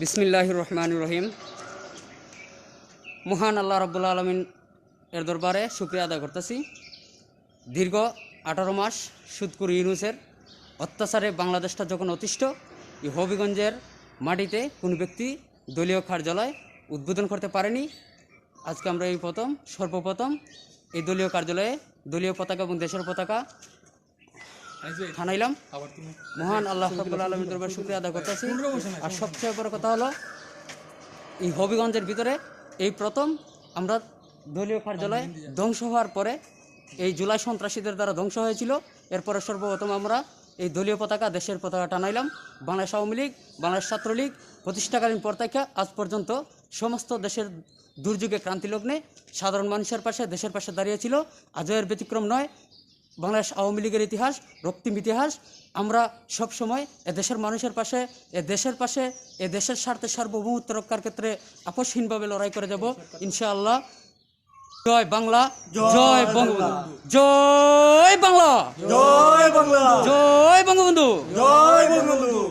বিসমিল্লাহির রহমানির রহিম। মহান আল্লাহ রাব্বুল আলামিন এর দরবারে শুকরিয়া আদায় করতেছি। দীর্ঘ 18 মাস সুদখোর ইউনূসের অত্যাচারে বাংলাদেশটা যখন অতিষ্ঠ, এই হবিগঞ্জের মাটিতে কোনো ব্যক্তি দলীয় কার্যালয় উদ্বোধন করতে পারেনি। আজকে আমরা সর্বপ্রথম এই দলীয় কার্যালয়ে দলীয় পতাকা এবং দেশের পতাকা থানাইলাম। মহান আল্লাহ রাব্বুল আলামিনের দরবারে শুকরিয়া আদায় করতেছি। আর সবচেয়ে বড় কথা হলো, এই হবিগঞ্জের ভিতরে এই প্রথম আমরা দলীয় কার্যালয় ধ্বংস হওয়ার পরে, এই জুলাই সন্ত্রাসীদের দ্বারা ধ্বংস হয়েছিল, এরপরে সর্বপ্রথম আমরা এই দলীয় পতাকা দেশের পতাকা টানাইলাম। বাংলাদেশ আওয়ামী লীগ, বাংলাদেশ ছাত্রলীগ প্রতিষ্ঠাকালীন পর থেকে আজ পর্যন্ত সমস্ত দেশের দুর্যোগে ক্রান্তিলগ্নে সাধারণ মানুষের পাশে, দেশের পাশে দাঁড়িয়েছিল। আজও এর ব্যতিক্রম নয়। বাংলাদেশ আওয়ামী লীগের ইতিহাস রক্তিম ইতিহাস। আমরা সব সময় দেশের মানুষের পাশে, দেশের পাশে, দেশের স্বার্থে সার্বভৌমত্ব রক্ষার ক্ষেত্রে আপোষহীনভাবে লড়াই করে যাব ইনশাআল্লাহ। জয় বাংলা, জয় বঙ্গবন্ধু, জয় বাংলা, জয় বাংলা, জয় বঙ্গবন্ধু, জয় বঙ্গবন্ধু।